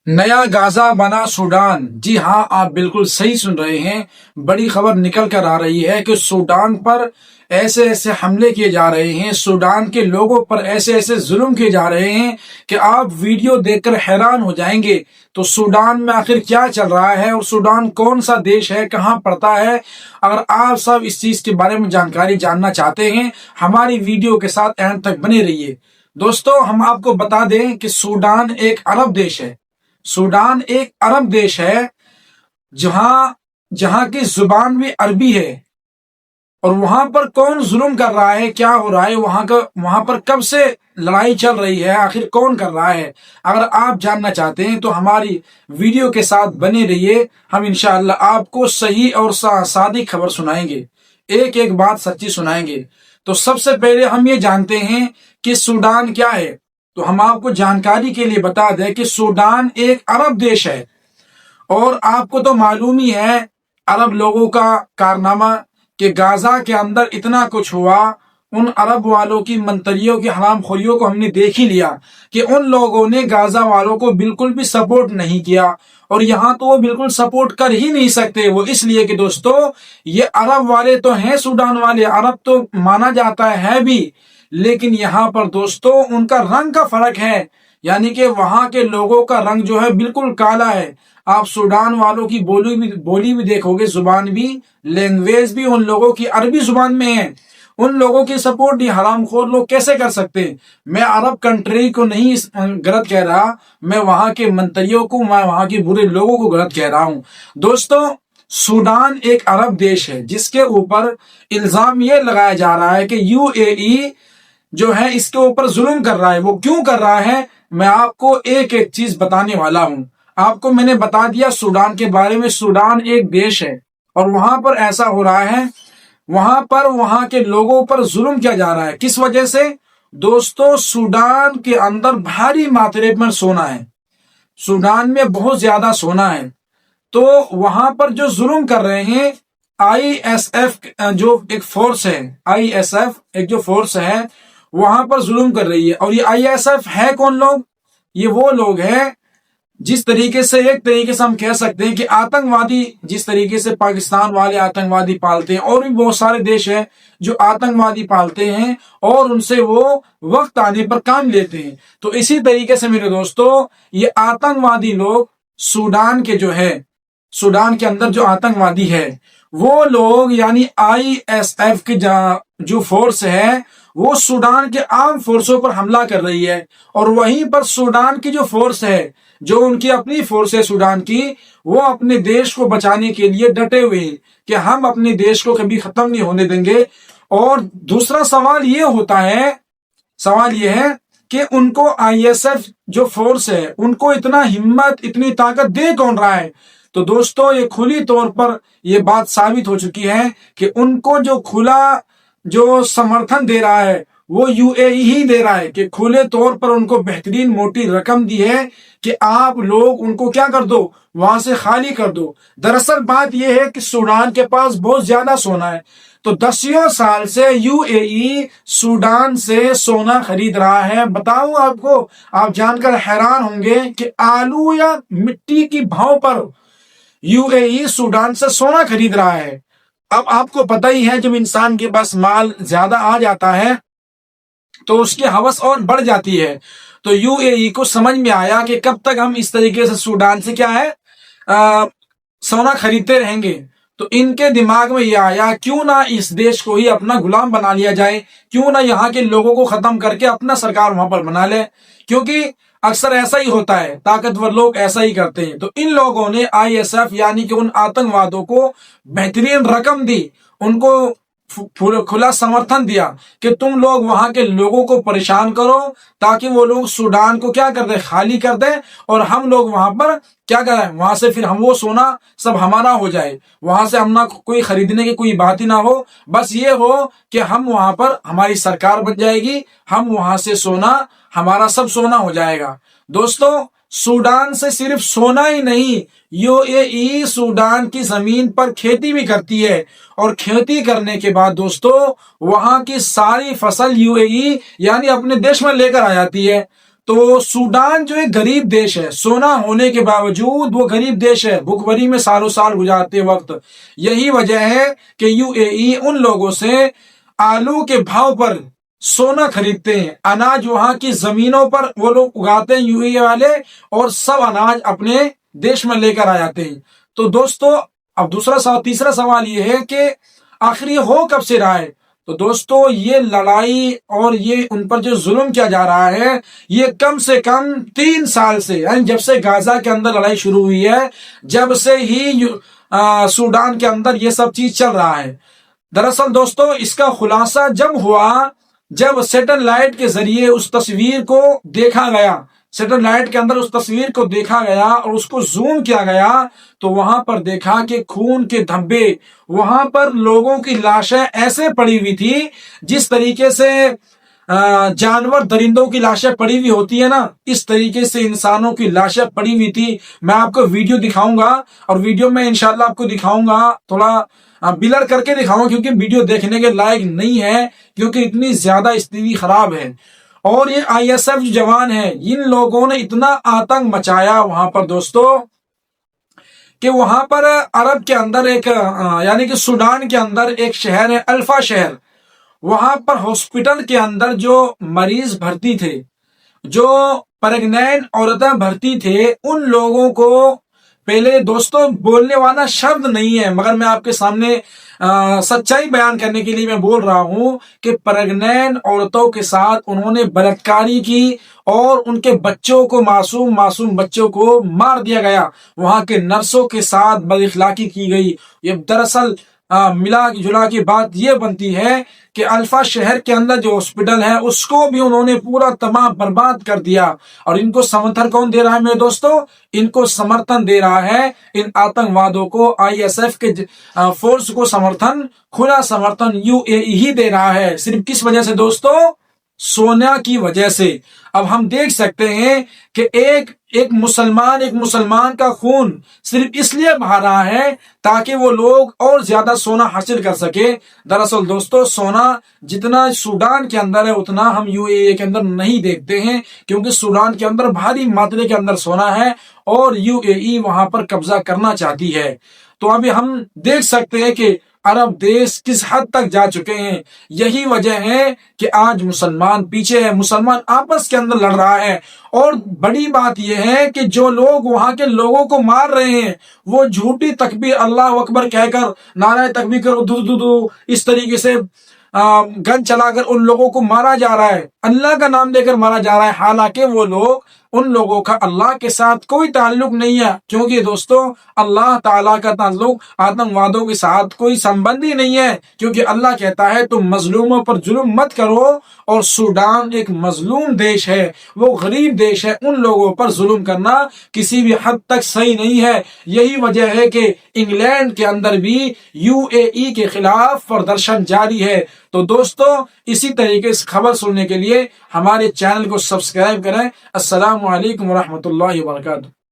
نیا غازہ بنا سوڈان۔ جی ہاں، آپ بالکل صحیح سن رہے ہیں۔ بڑی خبر نکل کر آ رہی ہے کہ سوڈان پر ایسے ایسے حملے کیے جا رہے ہیں، سوڈان کے لوگوں پر ایسے ایسے ظلم کیے جا رہے ہیں کہ آپ ویڈیو دیکھ کر حیران ہو جائیں گے۔ تو سوڈان میں آخر کیا چل رہا ہے اور سوڈان کون سا دیش ہے، کہاں پڑتا ہے؟ اگر آپ سب اس چیز کے بارے میں جانکاری جاننا چاہتے ہیں، ہماری ویڈیو کے ساتھ اینڈ تک بنے رہیے۔ دوستو، ہم آپ کو بتا دیں کہ سوڈان ایک عرب دیش ہے۔ سوڈان ایک عرب دیش ہے جہاں کی زبان بھی عربی ہے۔ اور وہاں پر کون ظلم کر رہا ہے، کیا ہو رہا ہے، وہاں پر کب سے لڑائی چل رہی ہے، آخر کون کر رہا ہے؟ اگر آپ جاننا چاہتے ہیں تو ہماری ویڈیو کے ساتھ بنے رہیے۔ ہم انشاءاللہ آپ کو صحیح اور صادق خبر سنائیں گے، ایک ایک بات سچی سنائیں گے۔ تو سب سے پہلے ہم یہ جانتے ہیں کہ سوڈان کیا ہے۔ تو ہم آپ کو جانکاری کے لیے بتا دیں کہ سوڈان ایک عرب دیش ہے، اور آپ کو تو معلوم ہی ہے عرب لوگوں کا کارنامہ کہ غازہ کے اندر اتنا کچھ ہوا۔ ان عرب والوں کی منتریوں کی حرام خوریوں کو ہم نے دیکھ ہی لیا کہ ان لوگوں نے غازہ والوں کو بالکل بھی سپورٹ نہیں کیا، اور یہاں تو وہ بالکل سپورٹ کر ہی نہیں سکتے۔ وہ اس لیے کہ دوستو، یہ عرب والے تو ہیں، سوڈان والے عرب تو مانا جاتا ہے بھی، لیکن یہاں پر دوستو ان کا رنگ کا فرق ہے۔ یعنی کہ وہاں کے لوگوں کا رنگ جو ہے بالکل کالا ہے۔ آپ سوڈان والوں کی بولی بھی دیکھو گے، زبان بھی، لینگویج بھی ان لوگوں کی عربی زبان میں ہے۔ ان لوگوں کی سپورٹ یہ حرام خور لوگ کیسے کر سکتے ہیں؟ میں عرب کنٹری کو نہیں غلط کہہ رہا، میں وہاں کے منتریوں کو، میں وہاں کے برے لوگوں کو غلط کہہ رہا ہوں۔ دوستو، سوڈان ایک عرب دیش ہے جس کے اوپر الزام یہ لگایا جا رہا ہے کہ یو اے ای جو ہے اس کے اوپر ظلم کر رہا ہے۔ وہ کیوں کر رہا ہے، میں آپ کو ایک ایک چیز بتانے والا ہوں۔ آپ کو میں نے بتا دیا سوڈان کے بارے میں، سوڈان ایک دیش ہے، اور وہاں پر ایسا ہو رہا ہے، وہاں پر وہاں کے لوگوں پر ظلم کیا جا رہا ہے۔ کس وجہ سے؟ دوستو، سوڈان کے اندر بھاری ماترے میں سونا ہے، سوڈان میں بہت زیادہ سونا ہے۔ تو وہاں پر جو ظلم کر رہے ہیں، آئی ایس ایف جو ایک فورس ہے، آئی ایس ایف ایک جو فورس ہے وہاں پر ظلم کر رہی ہے۔ اور یہ آئی ایس ایف ہے کون لوگ؟ یہ وہ لوگ ہیں جس طریقے سے، ایک طریقے سے ہم کہہ سکتے ہیں کہ آتنکوادی، جس طریقے سے پاکستان والے آتنکوادی پالتے ہیں، اور بھی بہت سارے دیش ہیں جو آتنکوادی پالتے ہیں اور ان سے وہ وقت آنے پر کام لیتے ہیں۔ تو اسی طریقے سے میرے دوستو، یہ آتنکوادی لوگ سوڈان کے جو ہے، سوڈان کے اندر جو آتنکوادی ہے، وہ لوگ یعنی آئی ایس ایف کی جو فورس ہے، وہ سوڈان کے عام فورسوں پر حملہ کر رہی ہے۔ اور وہیں پر سوڈان کی جو فورس ہے، جو ان کی اپنی فورس ہے سوڈان کی، وہ اپنے دیش کو بچانے کے لیے ڈٹے ہوئے ہیں کہ ہم اپنے دیش کو کبھی ختم نہیں ہونے دیں گے۔ اور دوسرا سوال یہ ہے کہ ان کو آئی ایس ایف جو فورس ہے، ان کو اتنا ہمت، اتنی طاقت دے کون رہا ہے؟ تو دوستو، یہ کھلی طور پر یہ بات ثابت ہو چکی ہے کہ ان کو جو کھلا جو سمرتھن دے رہا ہے وہ یو اے ای ہی دے رہا ہے، کہ کھلے طور پر ان کو بہترین موٹی رقم دی ہے کہ آپ لوگ ان کو کیا کر دو، وہاں سے خالی کر دو۔ دراصل بات یہ ہے کہ سوڈان کے پاس بہت زیادہ سونا ہے، تو 10 سال سے یو اے ای سوڈان سے سونا خرید رہا ہے۔ بتاؤں آپ کو، آپ جان کر حیران ہوں گے کہ آلو یا مٹی کی بھاؤ پر یو اے ای سوڈان سے سونا خرید رہا ہے۔ اب آپ کو پتہ ہی ہے، جب انسان کے پاس مال زیادہ آ جاتا ہے تو اس کی ہوس اور بڑھ جاتی ہے۔ تو یو اے ای کو سمجھ میں آیا کہ کب تک ہم اس طریقے سے سوڈان سے کیا ہے سونا خریدتے رہیں گے۔ تو ان کے دماغ میں یہ آیا، کیوں نہ اس دیش کو ہی اپنا غلام بنا لیا جائے، کیوں نہ یہاں کے لوگوں کو ختم کر کے اپنا سرکار وہاں پر بنا لے۔ کیونکہ اکثر ایسا ہی ہوتا ہے، طاقتور لوگ ایسا ہی کرتے ہیں۔ تو ان لوگوں نے آئی ایس ایف یعنی کہ ان آتنکوادوں کو بہترین رقم دی، ان کو کھلا سمرتھن دیا کہ تم لوگ وہاں کے لوگوں کو پریشان کرو تاکہ وہ لوگ سوڈان کو کیا کر دیں، خالی کر دیں، اور ہم لوگ وہاں پر کیا کریں، وہاں سے پھر ہم وہ سونا سب ہمارا ہو جائے، وہاں سے ہم نہ کوئی خریدنے کی کوئی بات ہی نہ ہو، بس یہ ہو کہ ہم وہاں پر ہماری سرکار بن جائے گی، ہم وہاں سے سونا، ہمارا سب سونا ہو جائے گا۔ دوستو، سوڈان سے صرف سونا ہی نہیں، یو اے ای سوڈان کی زمین پر کھیتی بھی کرتی ہے، اور کھیتی کرنے کے بعد دوستو وہاں کی ساری فصل یو اے ای یعنی اپنے دیش میں لے کر آ جاتی ہے۔ تو سوڈان جو ایک غریب دیش ہے، سونا ہونے کے باوجود وہ غریب دیش ہے، بھوک میں سالوں سال گزارتے وقت. یہی وجہ ہے کہ یو اے ای ان لوگوں سے آلو کے بھاؤ پر سونا خریدتے ہیں. اناج وہاں کی زمینوں پر وہ لوگ اگاتے ہیں یو اے ای والے، اور سب اناج اپنے دیش میں لے کر آ جاتے ہیں. تو دوستو اب تیسرا سوال یہ ہے کہ آخر یہ ہو کب سے رہا ہے؟ تو دوستو یہ لڑائی اور یہ ان پر جو ظلم کیا جا رہا ہے یہ کم سے کم 3 سال سے، یعنی جب سے غزہ کے اندر لڑائی شروع ہوئی ہے، جب سے ہی سوڈان کے اندر یہ سب چیز چل رہا ہے. دراصل دوستو اس کا خلاصہ جب ہوا، جب سیٹلائٹ کے ذریعے اس تصویر کو دیکھا گیا، سیٹلائٹ کے اندر اس تصویر کو دیکھا گیا اور اس کو زوم کیا گیا، تو وہاں پر دیکھا کہ خون کے دھبے، وہاں پر لوگوں کی لاشیں ایسے پڑی ہوئی تھی جس طریقے سے جانور درندوں کی لاشیں پڑی ہوئی ہوتی ہے نا، اس طریقے سے انسانوں کی لاشیں پڑی ہوئی تھی. میں آپ کو ویڈیو دکھاؤں گا، اور ویڈیو میں انشاءاللہ آپ کو دکھاؤں گا، تھوڑا بلر کر کے دکھاؤں گا کیونکہ ویڈیو دیکھنے کے لائق نہیں ہے، کیونکہ اتنی زیادہ استھتی خراب ہے. اور یہ آئی ایس ایف جوان ہیں، ان لوگوں نے اتنا آتنک مچایا وہاں پر دوستو کہ وہاں پر عرب کے اندر ایک یعنی کہ سوڈان کے اندر ایک شہر ہے الفا شہر، وہاں پر ہاسپٹل کے اندر جو مریض بھرتی تھے، جو پریگنینٹ عورتیں بھرتی تھے، ان لوگوں کو پہلے دوستو بولنے والا شبد نہیں ہے، مگر میں آپ کے سامنے سچائی بیان کرنے کے لیے میں بول رہا ہوں کہ پریگنینٹ عورتوں کے ساتھ انہوں نے بلاత్కాری کی اور ان کے بچوں کو، معصوم بچوں کو مار دیا گیا. وہاں کے نرسوں کے ساتھ بد اخلاقی کی گئی. یہ دراصل ملا جلا کی بات یہ بنتی ہے کہ الفا شہر کے اندر جو ہاسپٹل ہے اس کو بھی انہوں نے پورا تمام برباد کر دیا. اور ان کو سمرتھن کون دے رہا ہے میرے دوستو؟ ان کو سمرتھن دے رہا ہے، ان آتنک وادوں کو، آئی ایس ایف کے فورس کو سمرتھن، کھلا سمرتھن یو اے ای ہی دے رہا ہے. صرف کس وجہ سے دوستو؟ سونا کی وجہ سے. اب ہم دیکھ سکتے ہیں کہ ایک مسلمان کا خون صرف اس لیے بہا رہا ہے تاکہ وہ لوگ اور زیادہ سونا حاصل کر سکے. دراصل دوستو سونا جتنا سوڈان کے اندر ہے اتنا ہم یو اے ای کے اندر نہیں دیکھتے ہیں، کیونکہ سوڈان کے اندر بھاری ماترے کے اندر سونا ہے اور یو اے ای وہاں پر قبضہ کرنا چاہتی ہے. تو ابھی ہم دیکھ سکتے ہیں کہ عرب دیش کس حد تک جا چکے ہیں. یہی وجہ ہے کہ آج مسلمان پیچھے ہے، مسلمان آپس کے اندر لڑ رہا ہے. اور بڑی بات یہ ہے کہ جو لوگ وہاں کے لوگوں کو مار رہے ہیں وہ جھوٹی تکبیر اللہ اکبر کہہ کر، نعرہ تکبیر کرو دو اس طریقے سے گن چلا کر ان لوگوں کو مارا جا رہا ہے، اللہ کا نام لے کر مارا جا رہا ہے، حالانکہ وہ لوگ، ان لوگوں کا اللہ کے ساتھ کوئی تعلق نہیں ہے. کیونکہ دوستو اللہ تعالیٰ کا تعلق آتنک وادوں کے ساتھ کوئی سمبندی نہیں ہے، کیونکہ اللہ کہتا ہے تم مظلوموں پر ظلم مت کرو. اور سوڈان ایک مظلوم دیش ہے، وہ غریب دیش ہے، ان لوگوں پر ظلم کرنا کسی بھی حد تک صحیح نہیں ہے. یہی وجہ ہے کہ انگلینڈ کے اندر بھی یو اے ای کے خلاف پردرشن جاری ہے. تو دوستو اسی طریقے سے خبر سننے کے لیے ہمارے چینل کو سبسکرائب کریں. السلام علیکم ورحمۃ اللہ وبرکاتہ.